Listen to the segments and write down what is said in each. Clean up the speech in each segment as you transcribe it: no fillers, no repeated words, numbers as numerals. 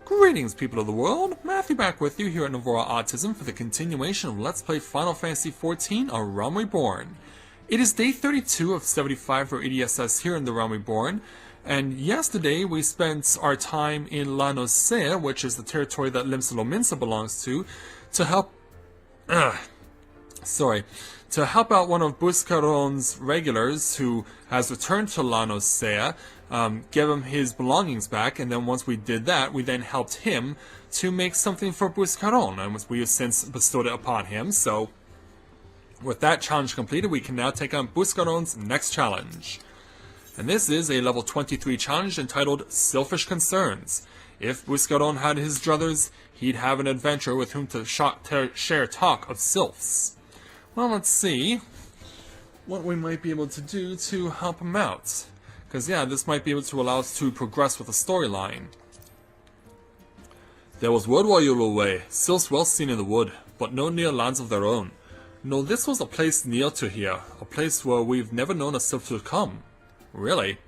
Greetings, people of the world! Matthew back with you here at Novora Autism for the continuation of Let's Play Final Fantasy XIV: A Realm Reborn. It is day 32 of 75 for EDSS here in the Realm Reborn, and yesterday we spent our time in La Noscea, which is the territory that Limsa belongs to help... to help out one of Buscaron's regulars who has returned to La Noscea, give him his belongings back, and then once we did that, we then helped him to make something for Buscaron, and we have since bestowed it upon him. So, with that challenge completed, we can now take on Buscaron's next challenge. And this is a level 23 challenge entitled Selfish Concerns. If Buscaron had his druthers, he'd have an adventurer with whom to share talk of sylphs. Well, let's see what we might be able to do to help him out. Because, yeah, this might be able to allow us to progress with the storyline. There was word while you were away, sylphs well seen in the wood, but no near lands of their own. No, this was a place near to here, a place where we've never known a sylph to come. Really?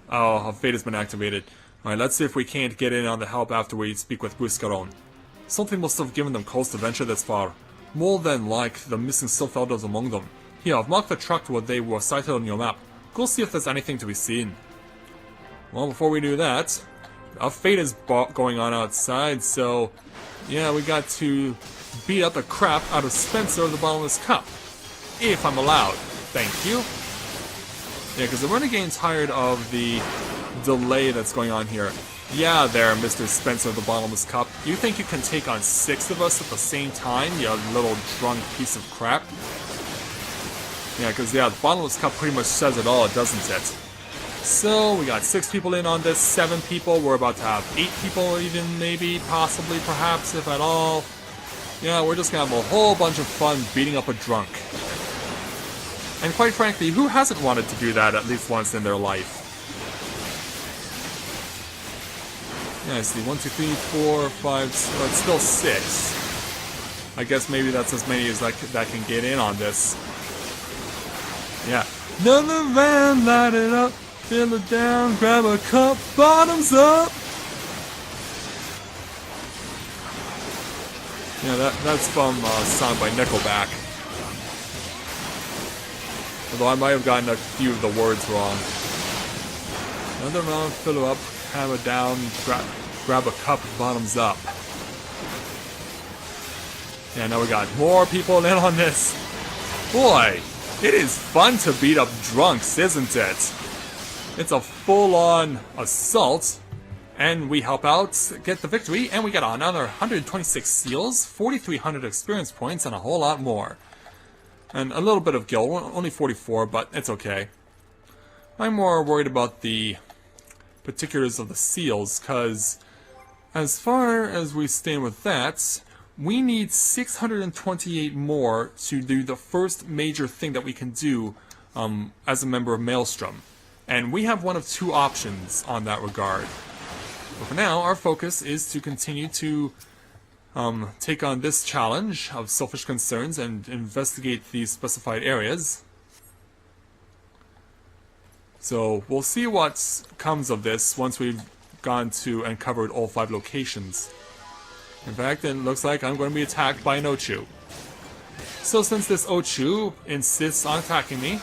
Our fate has been activated. Alright, let's see if we can't get in on the help after we speak with Buscaron. Something must have given them cause to venture this far. More than like the missing sylph elders among them. Here, I've marked the track where they were sighted on your map. Go see if there's anything to be seen. Well, before we do that, our fate is going on outside, so yeah, we got to beat up the crap out of Spencer of the Bottomless Cup. If I'm allowed. Thank you. Yeah, because the Renegade's tired of the delay that's going on here. Yeah there, Mr. Spencer of the Bottomless Cup. You think you can take on 6 of us at the same time, you little drunk piece of crap? Yeah, because, yeah, the Bottomless Cup pretty much says it all, doesn't it? So, we got 6 people in on this, 7 people. We're about to have 8 people even, maybe, possibly, perhaps, if at all. Yeah, we're just gonna have a whole bunch of fun beating up a drunk. And quite frankly, who hasn't wanted to do that at least once in their life? Yeah, I see. 1, 2, 3, 4, 5, so it's still 6. I guess maybe that's as many as that can get in on this. Yeah. Another van, light it up, fill it down, grab a cup, bottoms up! Yeah, that's from a song by Nickelback. Although I might have gotten a few of the words wrong. Another round, fill it up, hammer down, grab a cup, bottoms up. Yeah, now we got more people in on this. Boy, it is fun to beat up drunks, isn't it? It's a full-on assault, and we help out, get the victory, and we get another 126 seals, 4,300 experience points, and a whole lot more. And a little bit of gil, only 44, but it's okay. I'm more worried about the particulars of the seals, because as far as we stand with that, we need 628 more to do the first major thing that we can do as a member of Maelstrom. And we have one of 2 options on that regard. But for now, our focus is to continue to take on this challenge of selfish concerns and investigate these specified areas. So we'll see what comes of this once we've gone to and covered all 5 locations. In fact, it looks like I'm going to be attacked by an Ochu. So since this Ochu insists on attacking me,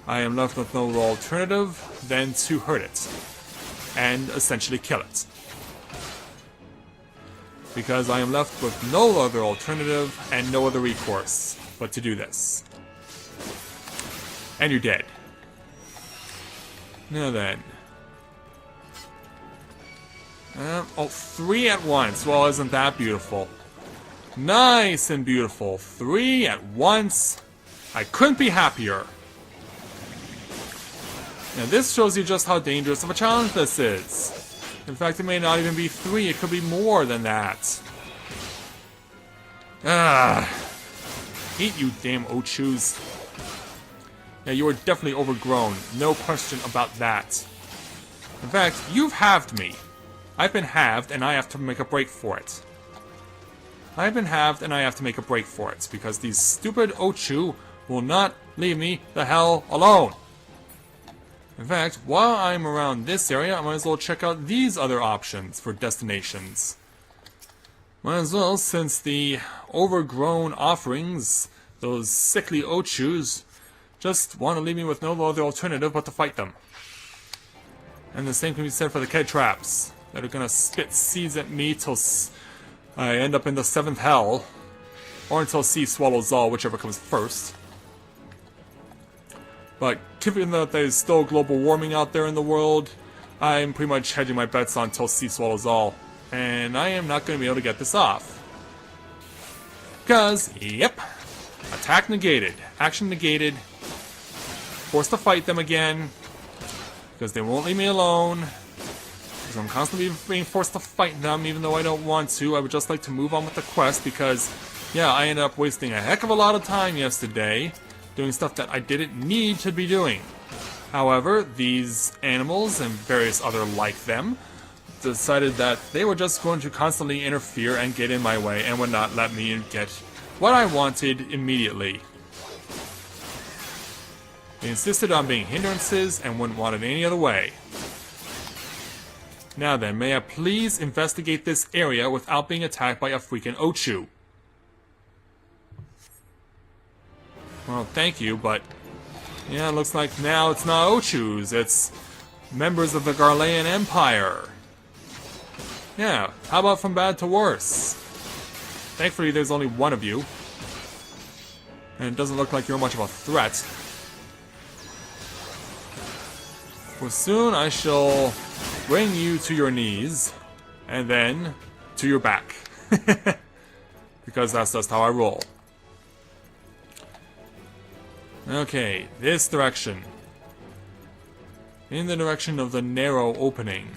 I am left with no alternative than to hurt it. And essentially kill it. Because I am left with no other alternative and no other recourse but to do this. And you're dead. Now then. 3 at once. Well, isn't that beautiful? Nice and beautiful. 3 at once. I couldn't be happier. Now this shows you just how dangerous of a challenge this is. In fact, it may not even be 3, it could be more than that. Eat you damn Ochus. Yeah, you are definitely overgrown. No question about that. In fact, you've halved me. I've been halved, and I have to make a break for it. I've been halved, and I have to make a break for it, because these stupid Ochu will not leave me the hell alone. In fact, while I'm around this area, I might as well check out these other options for destinations. Might as well, since the overgrown offerings, those sickly Ochus, just want to leave me with no other alternative but to fight them. And the same can be said for the Ked traps, that are gonna spit seeds at me till I end up in the 7th hell, or until sea swallows all, whichever comes first. But given that there's still global warming out there in the world, I'm pretty much hedging my bets on until sea swallows all. And I am not going to be able to get this off. Because, yep, attack negated, action negated, forced to fight them again, because they won't leave me alone, because I'm constantly being forced to fight them even though I don't want to. I would just like to move on with the quest because, yeah, I ended up wasting a heck of a lot of time yesterday doing stuff that I didn't need to be doing. However, these animals and various other like them decided that they were just going to constantly interfere and get in my way and would not let me get what I wanted immediately. They insisted on being hindrances and wouldn't want it any other way. Now then, may I please investigate this area without being attacked by a freaking Ochu? Well, thank you, but yeah, it looks like now it's not Ochus, it's members of the Garlean Empire. Yeah, how about from bad to worse? Thankfully, there's only one of you. And it doesn't look like you're much of a threat. For soon I shall bring you to your knees, and then to your back. Because that's just how I roll. Okay, this direction. In the direction of the narrow opening.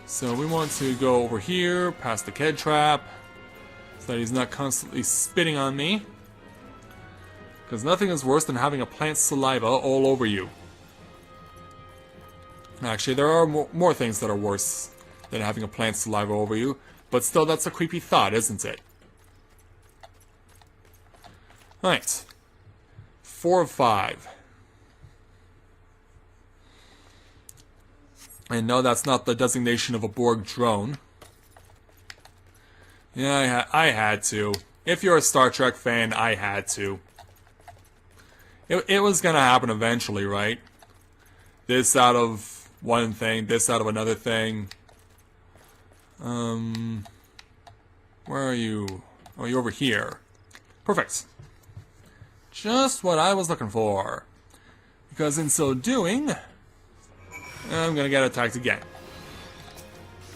So we want to go over here, past the Ked trap, so that he's not constantly spitting on me. Because nothing is worse than having a plant's saliva all over you. Actually, there are more things that are worse than having a plant's saliva over you, but still, that's a creepy thought, isn't it? Right. 4 of 5. And no, that's not the designation of a Borg drone. Yeah, I had to. If you're a Star Trek fan, I had to. It was gonna happen eventually, right? This out of one thing, this out of another thing. Where are you? Oh, you're over here. Perfect. Just what I was looking for. Because in so doing, I'm gonna get attacked again.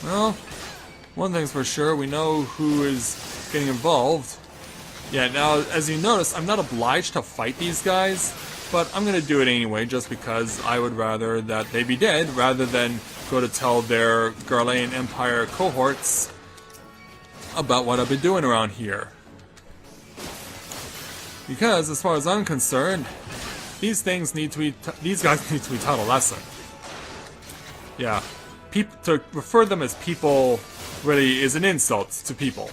Well, one thing's for sure, we know who is getting involved. Yeah, now, as you notice, I'm not obliged to fight these guys, but I'm gonna do it anyway, just because I would rather that they be dead, rather than go to tell their Garlean Empire cohorts about what I've been doing around here. Because, as far as I'm concerned, these guys need to be taught a lesson. Yeah, to refer them as people really is an insult to people.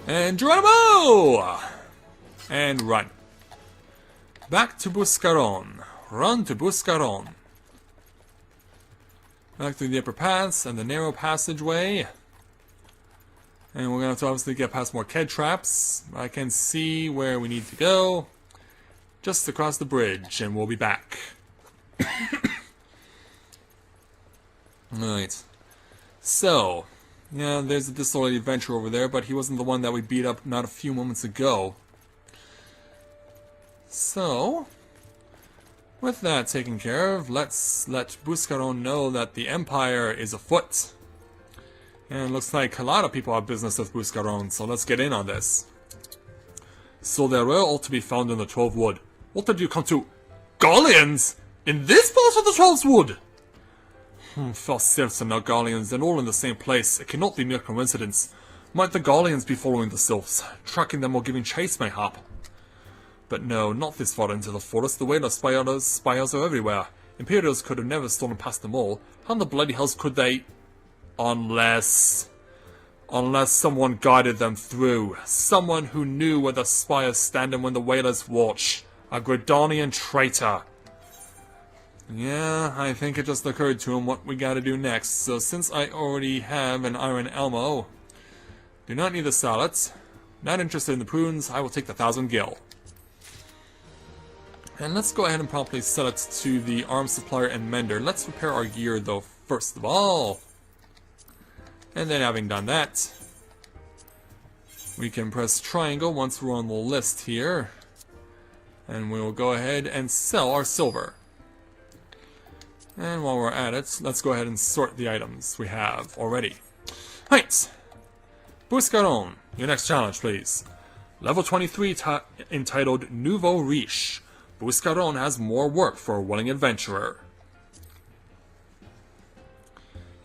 And Geronimo! And run. Back to Buscaron. Run to Buscaron. Back through the upper paths and the narrow passageway. And we're going to have to obviously get past more Ked traps. I can see where we need to go. Just across the bridge, and we'll be back. Alright. So, yeah, there's a disloyal adventurer over there, but he wasn't the one that we beat up not a few moments ago. So, with that taken care of, let's let Buscaron know that the Empire is afoot. And it looks like a lot of people have business with Buscaron, so let's get in on this. So there were all to be found in the 12 Wood. What did you come to? Garleans? In this part of the 12's Wood? First Sylphs and now Garleans, and all in the same place. It cannot be mere coincidence. Might the Garleans be following the Sylphs, tracking them or giving chase mayhap? But no, not this far into the forest. The Whaler spies are everywhere. Imperials could have never stolen past them all. How in the bloody hells could they? Unless... Unless someone guided them through. Someone who knew where the spires stand and when the whalers watch. A Gridanian traitor. Yeah, I think it just occurred to him what we gotta do next. So since I already have an iron elmo, do not need the salads. Not interested in the prunes, I will take the 1,000 gil. And let's go ahead and promptly sell it to the arms supplier and mender. Let's repair our gear though first of all. And then having done that, we can press triangle once we're on the list here. And we will go ahead and sell our silver. And while we're at it, let's go ahead and sort the items we have already. Right. Buscaron, your next challenge, please. Level 23 entitled Nouveau Riche. Buscaron has more work for a willing adventurer.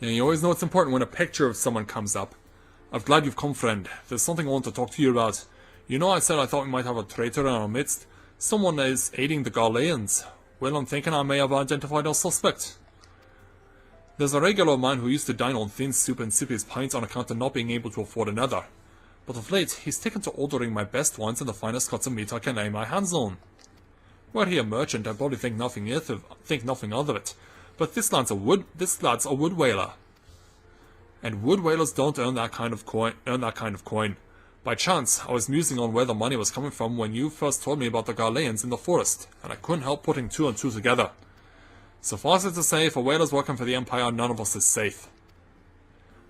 Yeah, you always know it's important when a picture of someone comes up. I'm glad you've come, friend. There's something I want to talk to you about. You know I said I thought we might have a traitor in our midst? Someone is aiding the Galileans. Well, I'm thinking I may have identified our suspect. There's a regular man who used to dine on thin soup and sip his pints on account of not being able to afford another. But of late, he's taken to ordering my best wines and the finest cuts of meat I can lay my hands on. Were he a merchant, I'd probably think nothing of it. But this lad's a wood whaler. And wood whalers don't earn that kind of coin. By chance, I was musing on where the money was coming from when you first told me about the Galileans in the forest, and I couldn't help putting two and two together. Suffice it to say, for whalers working for the Empire, none of us is safe.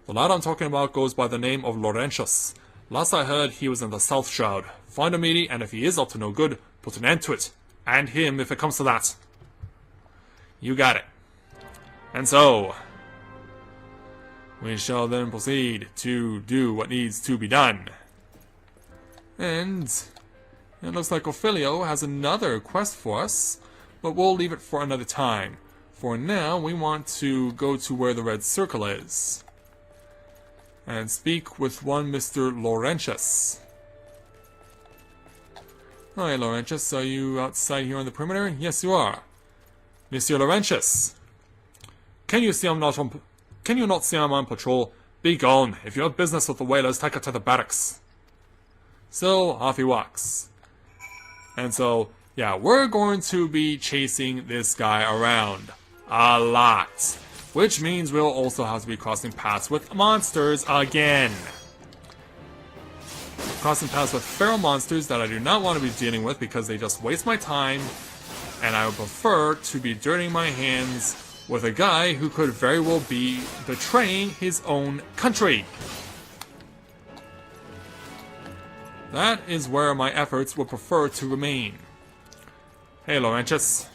The lad I'm talking about goes by the name of Relentless. Last I heard, he was in the South Shroud. Find him, meaty, and if he is up to no good, put an end to it. And him, if it comes to that. You got it. And so, we shall then proceed to do what needs to be done. And it looks like Ophelio has another quest for us, but we'll leave it for another time. For now, we want to go to where the red circle is and speak with one Mr. Laurentius. Hi, Laurentius, are you outside here on the perimeter? Yes, you are. Monsieur Laurentius, can you not see I'm on patrol? Be gone. If you have business with the whalers, take it to the barracks. So, off he walks. And so, yeah, we're going to be chasing this guy around a lot. Which means we'll also have to be crossing paths with monsters again. Crossing paths with feral monsters that I do not want to be dealing with because they just waste my time. And I would prefer to be dirtying my hands with a guy who could very well be betraying his own country. That is where my efforts would prefer to remain. Hey, Laurentius.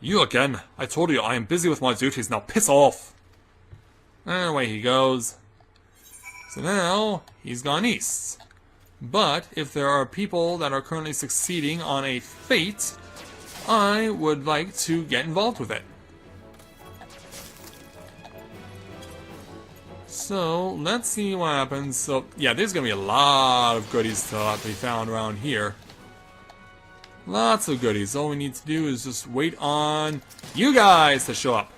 You again. I told you I am busy with my duties. Now piss off. And away he goes. So now, he's gone east. But if there are people that are currently succeeding on a fate, I would like to get involved with it. So, let's see what happens. So, yeah, there's going to be a lot of goodies to be found around here. Lots of goodies. All we need to do is just wait on you guys to show up.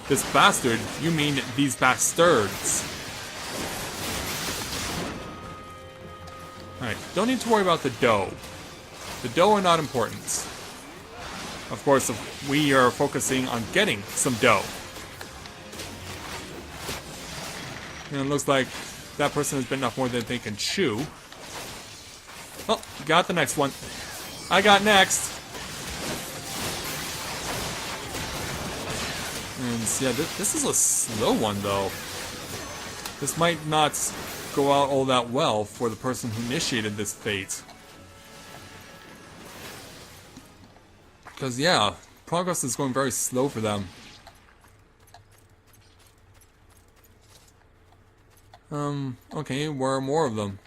This bastard, you mean these bastards. Alright, don't need to worry about the dough. The dough are not important. Of course, we are focusing on getting some dough. And it looks like that person has bitten off more than they can chew. Oh, got the next one. I got next. And yeah, this is a slow one though. This might not go out all that well for the person who initiated this fate. Because yeah, progress is going very slow for them. Okay, where are more of them?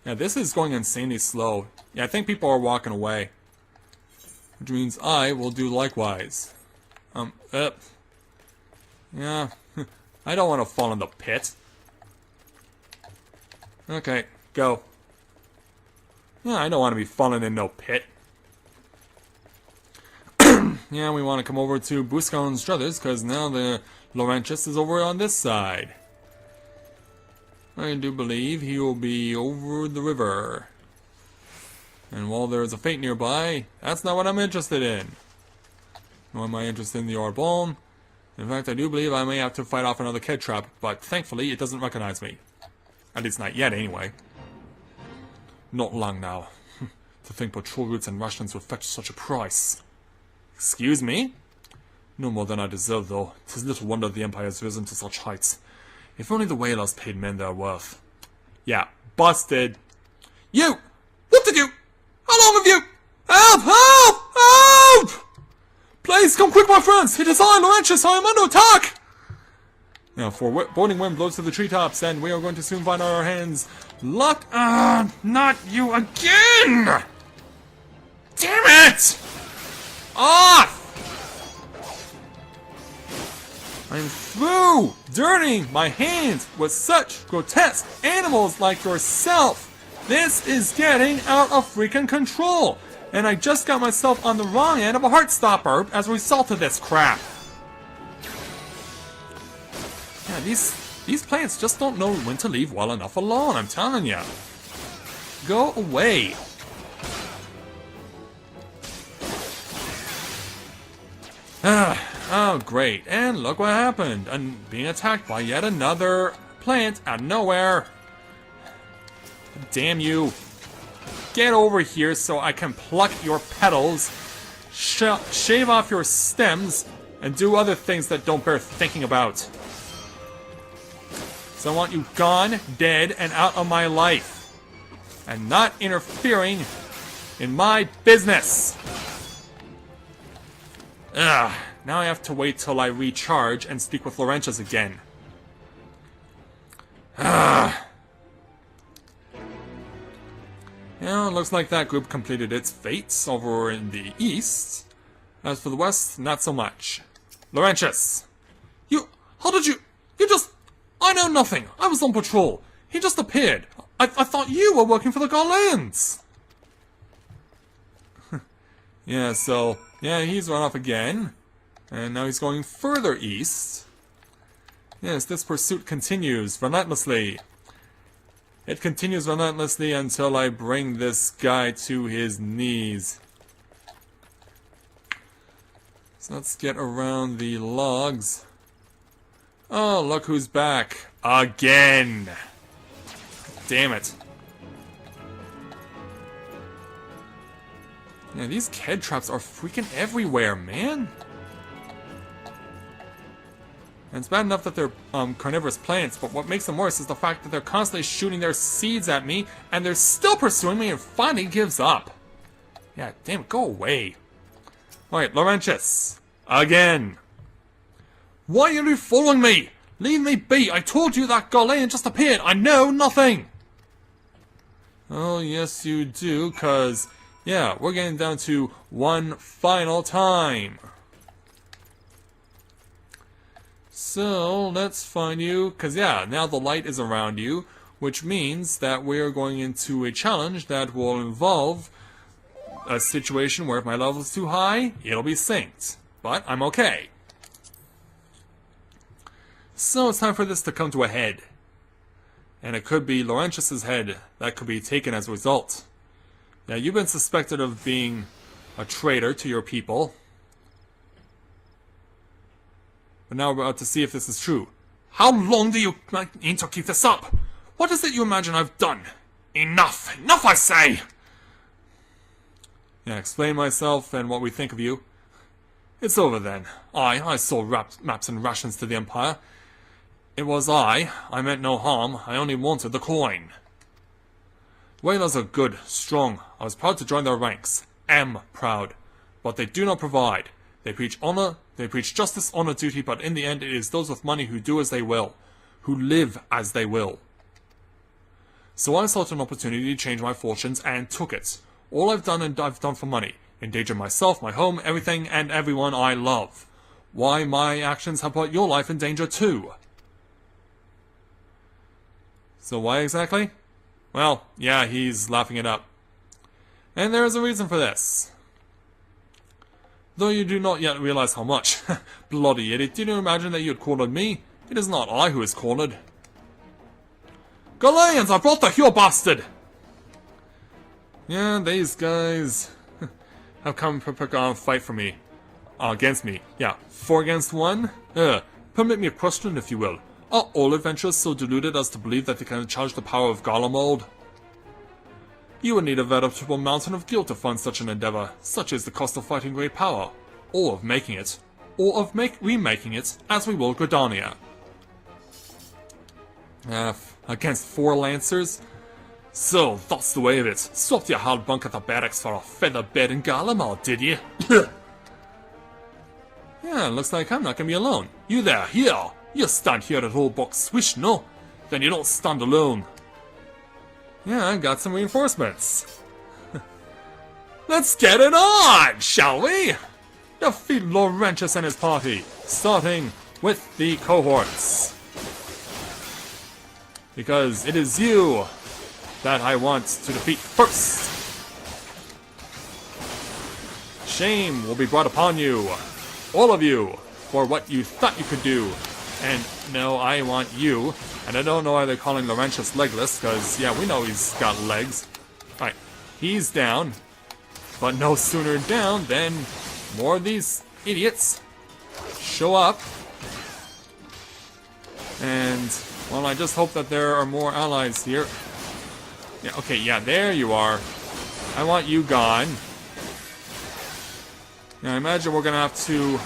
Yeah, this is going insanely slow. Yeah, I think people are walking away. Which means I will do likewise. Yeah, I don't want to fall in the pit. Okay, go. Yeah, I don't want to be falling in no pit. yeah, we want to come over to Buscaron's brothers, because now the Relentless is over on this side. I do believe he will be over the river. And while there is a fate nearby, that's not what I'm interested in. Nor am I interested in the Reborn. In fact, I do believe I may have to fight off another kid trap, but thankfully it doesn't recognize me. At least not yet, anyway. Not long now. To think patrol routes and rations would fetch such a price. Excuse me? No more than I deserve, though. 'Tis little wonder the Empire has risen to such heights. If only the whalers paid men their worth. Yeah, busted. You! What did you? How long have you? Help! Help! Help! Please come quick, my friends! It is I, Relentless! I am under attack! Now, for boarding wind blows to the treetops, and we are going to soon find our hands locked. Not you again! Damn it! Off! I'm through dirtying my hands with such grotesque animals like yourself. This is getting out of freaking control. And I just got myself on the wrong end of a heart stopper as a result of this crap. Yeah, these plants just don't know when to leave well enough alone, I'm telling ya. Go away. Oh, great. And look what happened. I'm being attacked by yet another plant out of nowhere. Damn you. Get over here so I can pluck your petals, shave off your stems, and do other things that don't bear thinking about. So I want you gone, dead, and out of my life. And not interfering in my business. Ugh. Now I have to wait till I recharge and speak with Relentless again. Ugh. Yeah, it looks like that group completed its fates over in the east. As for the west, not so much. Relentless! How did you I know nothing. I was on patrol. He just appeared. I thought you were working for the Garlands. Yeah, so, yeah, he's run off again. And now he's going further east. Yes, this pursuit continues relentlessly. It continues relentlessly until I bring this guy to his knees. So let's get around the logs. Oh, look who's back. Again! Damn it. Yeah, these ked traps are freaking everywhere, man. And it's bad enough that they're carnivorous plants, but what makes them worse is the fact that they're constantly shooting their seeds at me, and they're still pursuing me and finally gives up. Yeah, damn it, go away. Alright, Relentless. Again. Why are you following me? Leave me be. I told you that Goliath just appeared. I know nothing. Oh, yes you do, cause, yeah, we're getting down to one final time. So, let's find you, because yeah, now the light is around you, which means that we are going into a challenge that will involve a situation where if my level is too high, it'll be synced. But I'm okay. So it's time for this to come to a head. And it could be Relentless's head that could be taken as a result. Now, you've been suspected of being a traitor to your people. But now we're about to see if this is true. How long do you mean to keep this up? What is it you imagine I've done? Enough! Enough, I say! Yeah, explain myself and what we think of you. It's over then. I sold maps and rations to the Empire. It was I meant no harm, I only wanted the coin. Whalers are good, strong. I was proud to join their ranks. Am proud. But they do not provide. They preach honor, they preach justice, honor, duty, but in the end it is those with money who do as they will. Who live as they will. So I sought an opportunity to change my fortunes and took it. All I've done and I've done for money. Endanger myself, my home, everything and everyone I love. Why, my actions have put your life in danger too. So why exactly? Well, yeah, he's laughing it up. And there is a reason for this. though you do not yet realize how much. Bloody idiot, did you imagine that you had cornered me? It is not I who is cornered. Golians, I brought the Hue bastard! Yeah, these guys have come to fight for me. Against me. Yeah, 4 against 1? Permit me a question, if you will. Are all adventurers so deluded as to believe that they can challenge the power of Garlemald? You would need a veritable mountain of guilt to fund such an endeavor. Such is the cost of fighting great power. Or of making it. Or of remaking it, as we will Gridania. Against 4 lancers? So, that's the way of it. Swapped your hard bunk at the barracks for a feather bed in Garlemald, did you? Yeah, looks like I'm not gonna be alone. You there, here! You stand here at old box swish, no? Then you don't stand alone. Yeah, I got some reinforcements. Let's get it on, shall we? Defeat Relentless and his party, starting with the cohorts. Because it is you that I want to defeat first. Shame will be brought upon you, all of you, for what you thought you could do. And no, I want you. And I don't know why they're calling Relentless legless, because, yeah, we know he's got legs. Alright, he's down. But no sooner down than more of these idiots show up. And, well, I just hope that there are more allies here. Yeah, okay, yeah, there you are. I want you gone. Now, I imagine we're gonna have to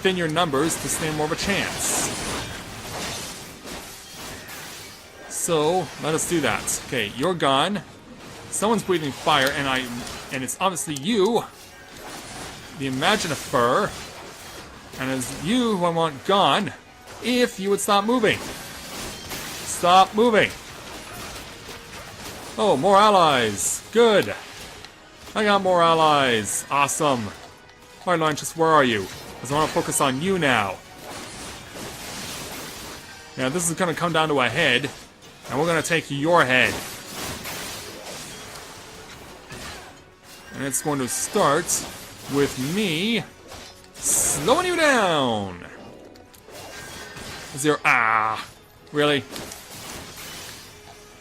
thin your numbers to stand more of a chance. So, let us do that. Okay, you're gone. Someone's breathing fire, and it's obviously you, the Imaginifer. And it's you who I want gone, if you would stop moving. Stop moving. Oh, more allies. Good. I got more allies. Awesome. Alright, Relentless, where are you? Because I want to focus on you now. Yeah, this is going to come down to a head. And we're going to take your head. And it's going to start with me slowing you down. Is there... Ah! Really?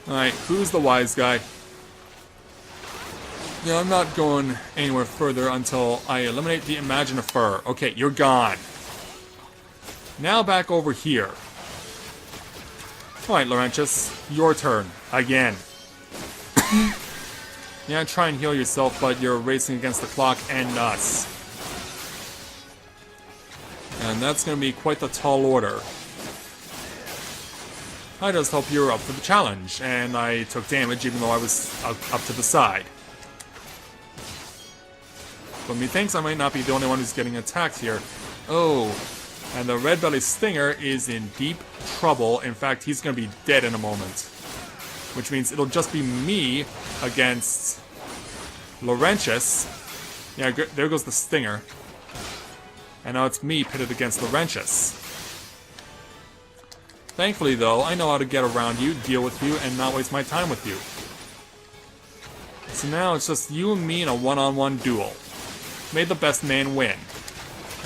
Alright, who's the wise guy? Yeah, I'm not going anywhere further until I eliminate the Imaginifer. Okay, you're gone. Now back over here. Alright, Relentless, your turn. Again. Yeah, try and heal yourself, but you're racing against the clock and us. And that's going to be quite the tall order. I just hope you're up for the challenge, and I took damage even though I was up to the side. But methinks I might not be the only one who's getting attacked here. Oh, and the Red Belly Stinger is in deep trouble. In fact, he's going to be dead in a moment. Which means it'll just be me against Relentless. Yeah, there goes the Stinger. And now it's me pitted against Relentless. Thankfully, though, I know how to get around you, deal with you, and not waste my time with you. So now it's just you and me in a one-on-one duel. May the best man win.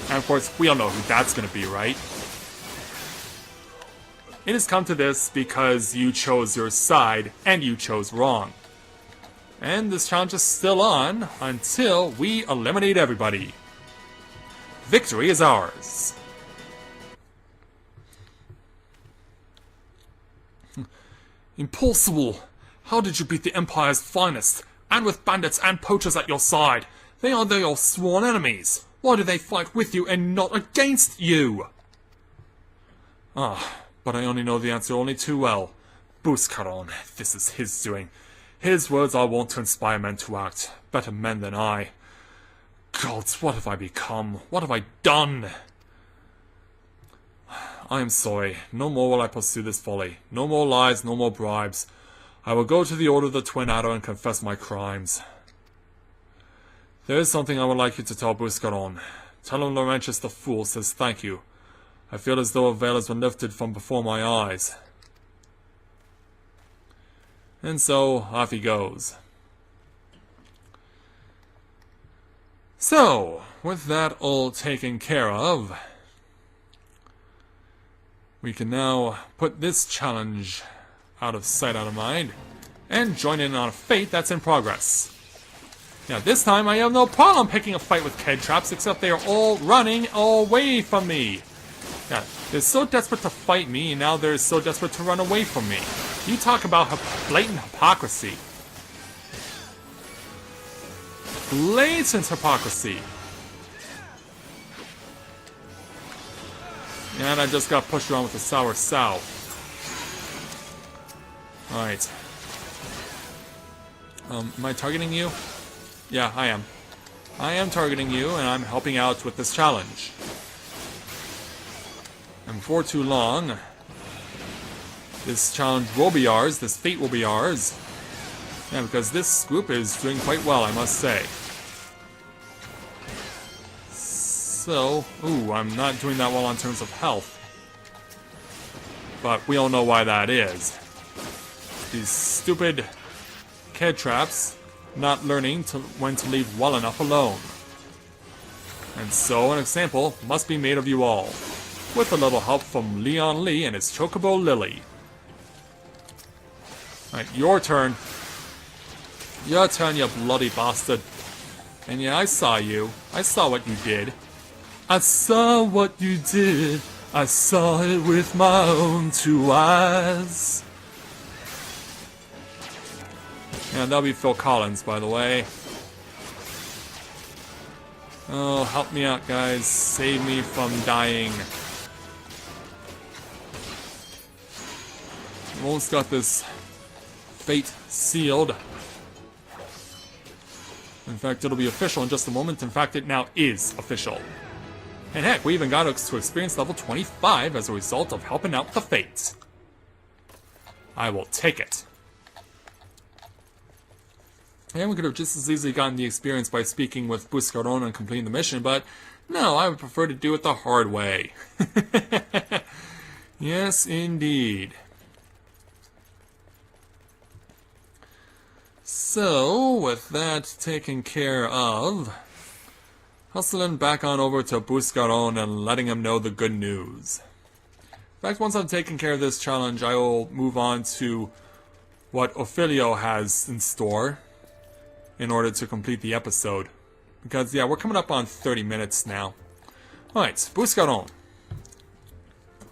And of course, we all know who that's going to be, right? It has come to this because you chose your side, and you chose wrong. And this challenge is still on until we eliminate everybody. Victory is ours. Impossible! How did you beat the Empire's finest, and with bandits and poachers at your side? They are your sworn enemies. Why do they fight with you and not against you? Ah, but I only know the answer only too well. Buscaron, this is his doing. His words are wont to inspire men to act. Better men than I. Gods, what have I become? What have I done? I am sorry. No more will I pursue this folly. No more lies, no more bribes. I will go to the Order of the Twin Adder and confess my crimes. There is something I would like you to tell Buscaron. Tell him Relentless the Fool says thank you. I feel as though a veil has been lifted from before my eyes. And so, off he goes. So, with that all taken care of, we can now put this challenge out of sight, out of mind, and join in on a fate that's in progress. Now this time I have no problem picking a fight with Ked Traps, except they are all running away from me. Yeah, they're so desperate to fight me, and now they're so desperate to run away from me. You talk about blatant hypocrisy. Blatant hypocrisy. And I just got pushed around with a sour sow. Alright. Am I targeting you? Yeah, I am. I am targeting you, and I'm helping out with this challenge. And before too long, this challenge will be ours, this fate will be ours. Yeah, because this group is doing quite well, I must say. So, ooh, I'm not doing that well in terms of health. But we all know why that is. These stupid Ked Traps not learning when to leave well enough alone. And so an example must be made of you all, with a little help from Leon Lee and his Chocobo Lily. Alright, your turn. Your turn, you bloody bastard. And yeah, I saw you. I saw what you did. I saw what you did. I saw it with my own two eyes. And that'll be Phil Collins, by the way. Oh, help me out, guys. Save me from dying. I've almost got this fate sealed. In fact, it'll be official in just a moment. In fact, it now is official. And heck, we even got to experience level 25 as a result of helping out with the fate. I will take it. And we could have just as easily gotten the experience by speaking with Buscaron and completing the mission, but no, I would prefer to do it the hard way. Yes, indeed. So, with that taken care of, hustling back on over to Buscaron and letting him know the good news. In fact, once I've taken care of this challenge, I will move on to what Ophelio has in store in order to complete the episode. Because, yeah, we're coming up on 30 minutes now. Alright, Buscaron.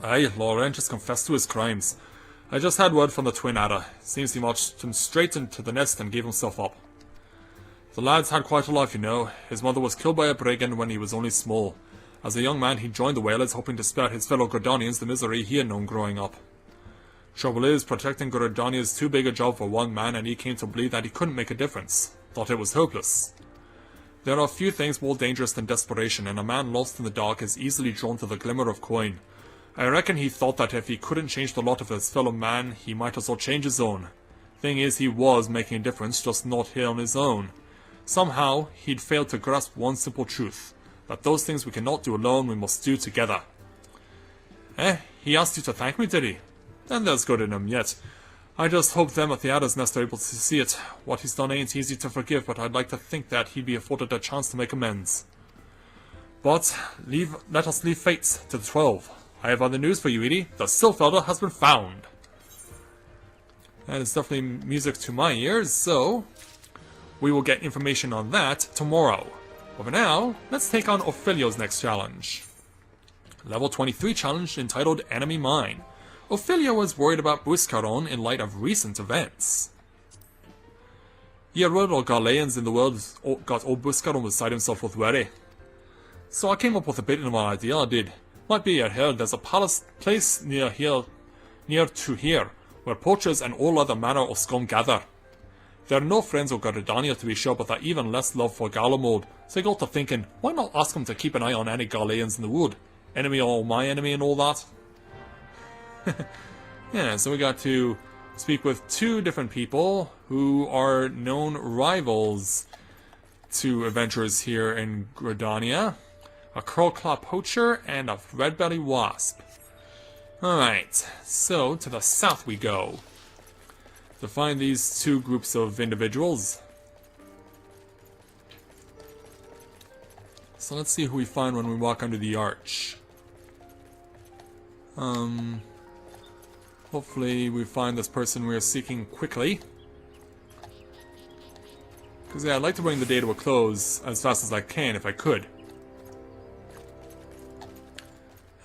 Aye, Laurent just confessed to his crimes. I just had word from the Twin Adder. Seems he marched him straight into the nest and gave himself up. The lad's had quite a life, you know. His mother was killed by a brigand when he was only small. As a young man, he joined the Whalers, hoping to spare his fellow Gridanians the misery he had known growing up. Trouble is, protecting Gridania is too big a job for one man, and he came to believe that he couldn't make a difference. Thought it was hopeless. There are few things more dangerous than desperation, and a man lost in the dark is easily drawn to the glimmer of coin. I reckon he thought that if he couldn't change the lot of his fellow man, he might as well change his own. Thing is, he was making a difference, just not here on his own. Somehow, he'd failed to grasp one simple truth, that those things we cannot do alone, we must do together. He asked you to thank me, did he? Then there's good in him yet. I just hope them at the Adder's Nest are able to see it. What he's done ain't easy to forgive, but I'd like to think that he'd be afforded a chance to make amends. But, let us leave fates to the 12. I have other news for you, Edie. The Sylph Elder has been found. That is definitely music to my ears, so we will get information on that tomorrow. But for now, let's take on Ophelio's next challenge. Level 23 challenge entitled Enemy Mine. Ophelio was worried about Buscaron in light of recent events. Ye heard all Galileans in the world got old Buscaron beside himself with worry. So I came up with a bit of an idea, I did. Might be you heard there's a place near to here, where poachers and all other manner of scum gather. They're no friends of Gridania to be sure, but they're even less love for Galamode, so I got to thinking, why not ask them to keep an eye on any Galileans in the wood? Enemy or my enemy and all that? Yeah, so we got to speak with two different people who are known rivals to adventurers here in Gridania. A curl-claw poacher and a red-belly wasp. Alright, so to the south we go to find these two groups of individuals. So let's see who we find when we walk under the arch. Hopefully we find this person we are seeking quickly. Because yeah, I'd like to bring the day to a close as fast as I can if I could.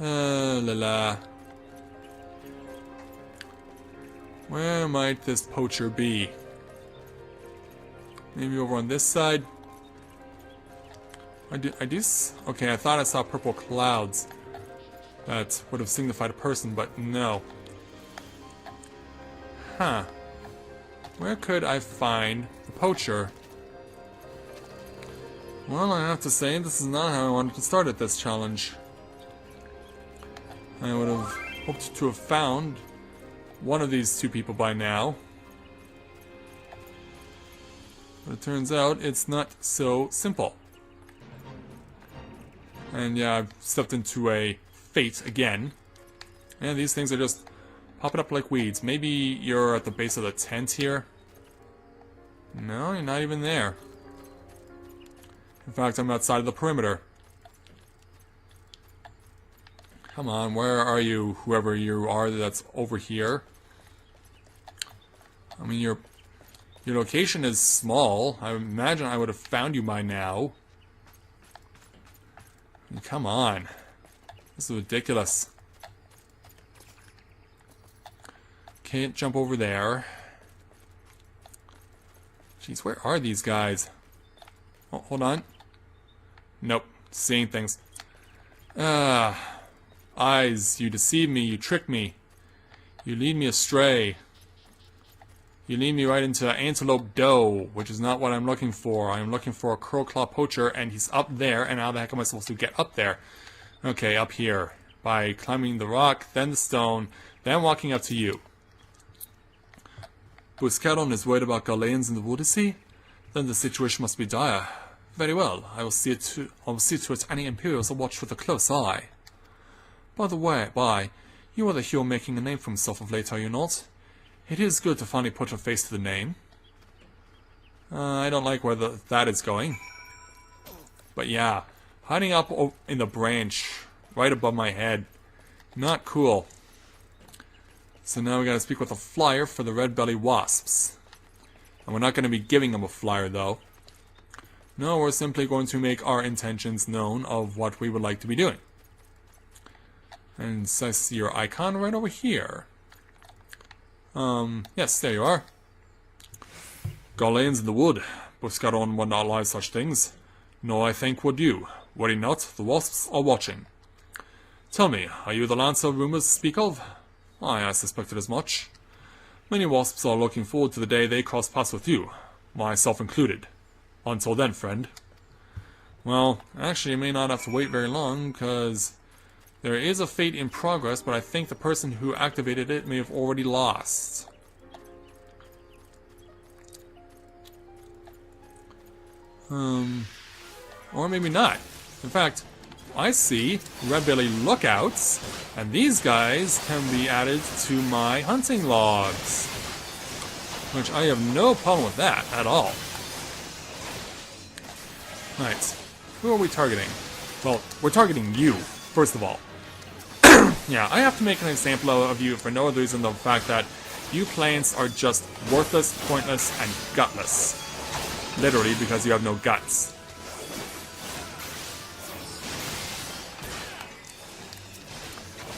La la. Where might this poacher be? Maybe over on this side? Okay, I thought I saw purple clouds that would have signified a person, but no. Huh. Where could I find the poacher? Well, I have to say, this is not how I wanted to start at this challenge. I would have hoped to have found one of these two people by now. But it turns out it's not so simple. And yeah, I've stepped into a fate again. And these things are just popping up like weeds. Maybe you're at the base of the tent here? No, you're not even there. In fact, I'm outside of the perimeter. Come on, where are you, whoever you are that's over here? I mean, your location is small. I imagine I would have found you by now. I mean, come on. This is ridiculous. Can't jump over there. Jeez, where are these guys? Oh, hold on. Nope. Seeing things. Eyes, you deceive me, you trick me. You lead me astray. You lead me right into antelope doe, which is not what I'm looking for. I'm looking for a crow-claw poacher, and he's up there, and how the heck am I supposed to get up there? Okay, up here. By climbing the rock, then the stone, then walking up to you. Buscaron is worried about Gauleans in the wood, is he? Then the situation must be dire. Very well, I will see to it any Imperials are watched with a close eye. By the way, you are the hero making a name for himself of late, are you not? It is good to finally put a face to the name. I don't like where that is going. But yeah, hiding up in the branch right above my head. Not cool. So now we gotta speak with a flyer for the red belly wasps. And we're not gonna be giving them a flyer though. No, we're simply going to make our intentions known of what we would like to be doing. And so I see your icon right over here. Yes, there you are. Gauleans in the wood. Buscaron would not allow such things. No, I think would you. Worry not, the wasps are watching. Tell me, are you the lancer rumors speak of? Aye, I suspected as much. Many wasps are looking forward to the day they cross paths with you, myself included. Until then, friend. Well, actually, you may not have to wait very long, because there is a fate in progress, but I think the person who activated it may have already lost. Or maybe not. In fact, I see red belly lookouts, and these guys can be added to my hunting logs. Which I have no problem with that at all. Right, who are we targeting? Well, we're targeting you, first of all. Yeah, I have to make an example of you for no other reason than the fact that you plants are just worthless, pointless, and gutless. Literally, because you have no guts.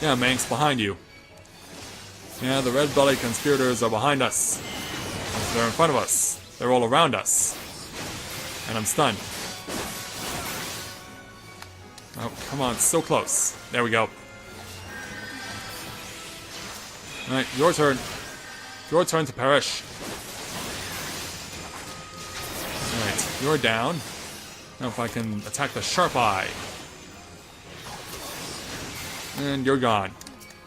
Yeah, Manx, behind you. Yeah, the red belly conspirators are behind us. They're in front of us. They're all around us. And I'm stunned. Oh, come on, so close. There we go. Alright, your turn. Your turn to perish. Alright, you're down. Now if I can attack the sharp eye. And you're gone.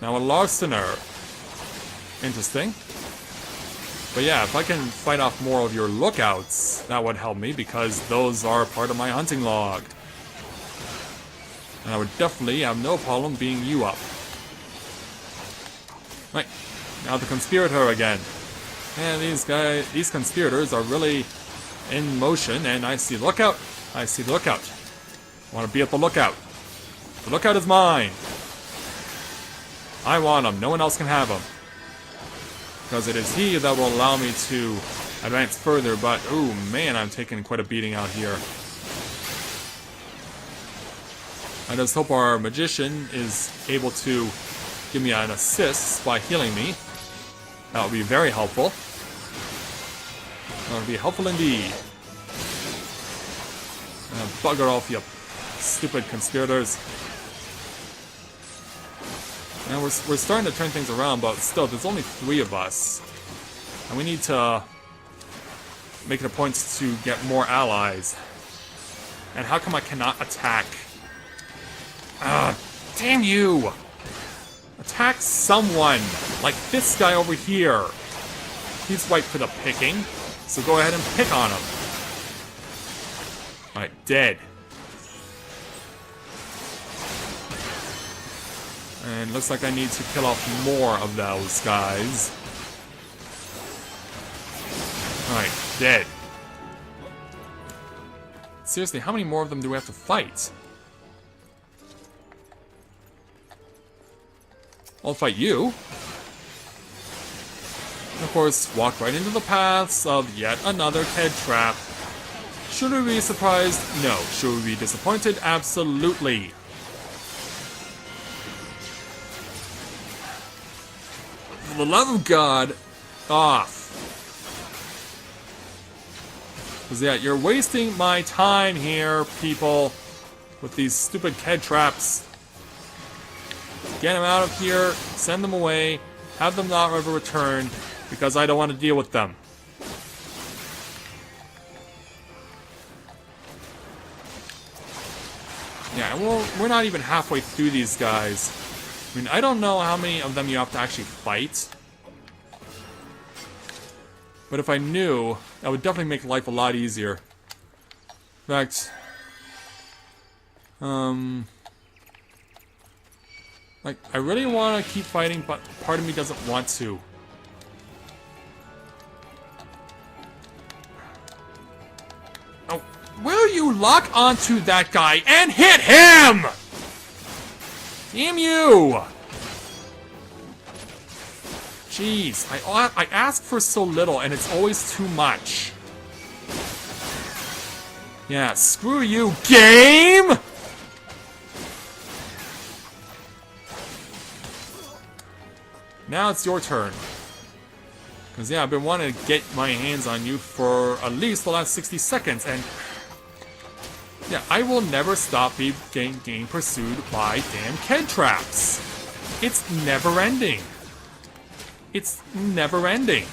Now a Larstener. Interesting. But yeah, if I can fight off more of your lookouts, that would help me, because those are part of my hunting log. And I would definitely have no problem beating you up. Right, now the conspirator again. And these conspirators are really in motion, and I see lookout. I see lookout. Want to be at the lookout. The lookout is mine. I want him. No one else can have him. Because it is he that will allow me to advance further, but, oh man, I'm taking quite a beating out here. I just hope our magician is able to give me an assist by healing me. That would be very helpful. That would be helpful indeed. Bugger off, you stupid conspirators. And we're starting to turn things around, but still, there's only 3 of us. And we need to make it a point to get more allies. And how come I cannot attack? Damn you! Attack someone! Like this guy over here. He's ripe for the picking, so go ahead and pick on him. Alright, dead. And looks like I need to kill off more of those guys. Alright, dead. Seriously, how many more of them do we have to fight? I'll fight you. And of course, walk right into the paths of yet another head trap. Should we be surprised? No. Should we be disappointed? Absolutely. For the love of God, off. Because yeah, you're wasting my time here, people, with these stupid head traps. Get them out of here, send them away, have them not ever return, because I don't want to deal with them. Yeah, we're not even halfway through these guys. I mean, I don't know how many of them you have to actually fight. But if I knew, that would definitely make life a lot easier. In fact, like, I really want to keep fighting, but part of me doesn't want to. Oh, will you lock onto that guy and hit him? Damn you! Jeez, I ask for so little and it's always too much. Yeah, screw you, game! Now it's your turn. Because, yeah, I've been wanting to get my hands on you for at least the last 60 seconds, and... yeah, I will never stop getting pursued by damn Ked traps. It's never ending. It's never ending.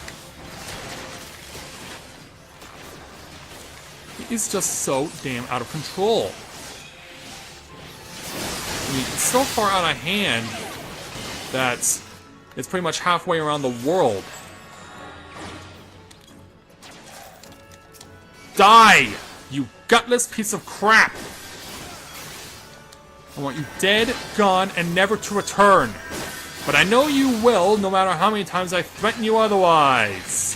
It is just so damn out of control. I mean, it's so far out of hand that it's pretty much halfway around the world. Die, you gutless piece of crap! I want you dead, gone, and never to return. But I know you will, no matter how many times I threaten you otherwise.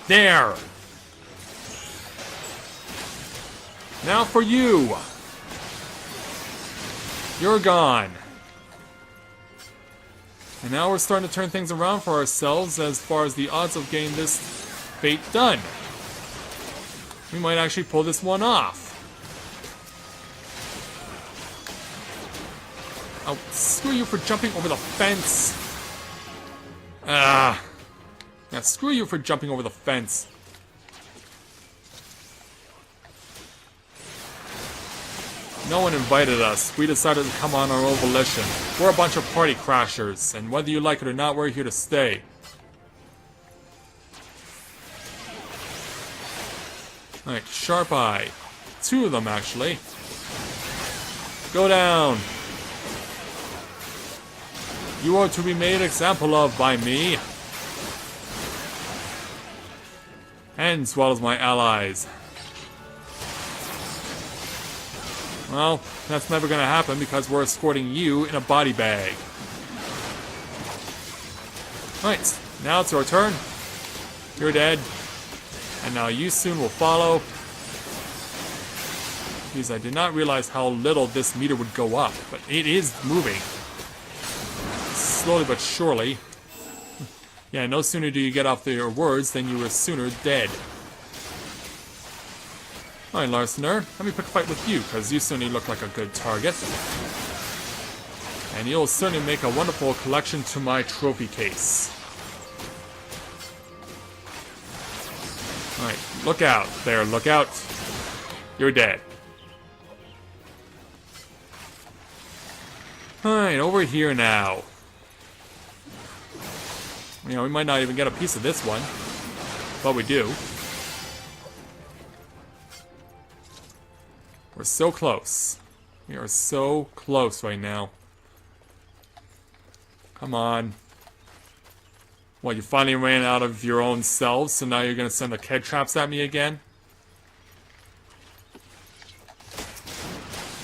There! Now for you! You're gone. And now we're starting to turn things around for ourselves as far as the odds of getting this fate done. We might actually pull this one off. Oh, screw you for jumping over the fence. Yeah, screw you for jumping over the fence. No one invited us. We decided to come on our own volition. We're a bunch of party crashers, and whether you like it or not, we're here to stay. Alright, Sharp Eye. 2 of them, actually. Go down. You are to be made an example of by me. And as well as my allies. Well, that's never gonna happen because we're escorting you in a body bag. Alright, now it's your turn. You're dead. And now you soon will follow. Jeez, I did not realize how little this meter would go up, but it is moving. Slowly but surely. Yeah, no sooner do you get off your words than you are sooner dead. Alright, Larsener, let me pick a fight with you, because you certainly look like a good target. And you'll certainly make a wonderful collection to my trophy case. Alright, look out there, look out. You're dead. Alright, over here now. You know, we might not even get a piece of this one, but we do. We're so close. We are so close right now. Come on. What, you finally ran out of your own selves, so now you're gonna send the keg traps at me again?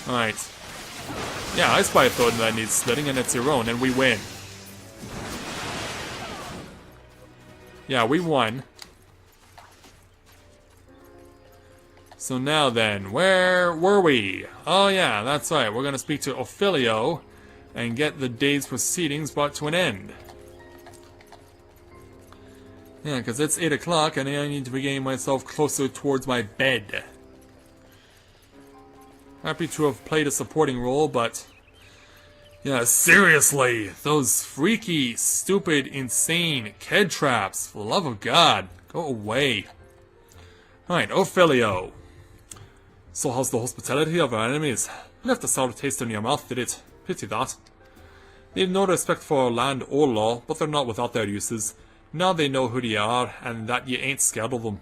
Alright. Yeah, I spy a thought that needs slitting, and it's your own, and we win. Yeah, we won. So now then, where were we? Oh yeah, that's right, we're gonna speak to Ophelio and get the day's proceedings brought to an end. Yeah, because it's 8 o'clock and I need to be getting myself closer towards my bed. Happy to have played a supporting role, but... yeah, seriously! Those freaky, stupid, insane keg traps! For the love of God, go away. Alright, Ophelio. So how's the hospitality of our enemies? Left a sour taste in your mouth, did it? Pity that. They've no respect for land or law, but they're not without their uses. Now they know who they are, and that you ain't scared of them.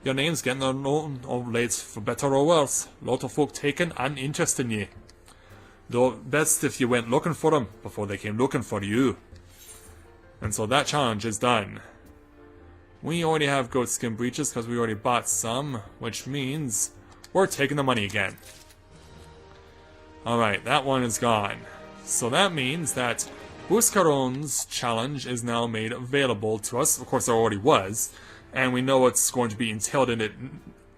Your name's getting known of late, for better or worse. Lot of folk taken an interest in ye. Though best if you went looking for them before they came looking for you. And so that challenge is done. We already have goatskin breeches because we already bought some, which means we're taking the money again. Alright, that one is gone. So that means that Buscaron's challenge is now made available to us. Of course, there already was. And we know what's going to be entailed in it.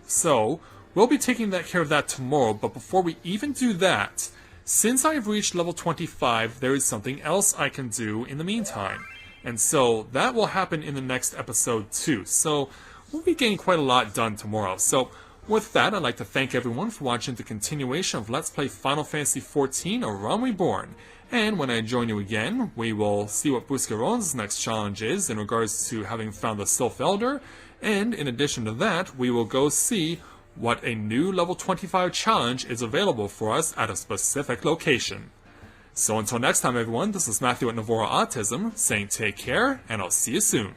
So, we'll be taking care of that tomorrow. But before we even do that, since I've reached level 25, there is something else I can do in the meantime. And so, that will happen in the next episode too. So, we'll be getting quite a lot done tomorrow. So, with that, I'd like to thank everyone for watching the continuation of Let's Play Final Fantasy XIV Around Reborn. And when I join you again, we will see what Buscaron's next challenge is in regards to having found the Sylph Elder. And in addition to that, we will go see what a new level 25 challenge is available for us at a specific location. So until next time everyone, this is Matthew at Navora Autism, saying take care, and I'll see you soon.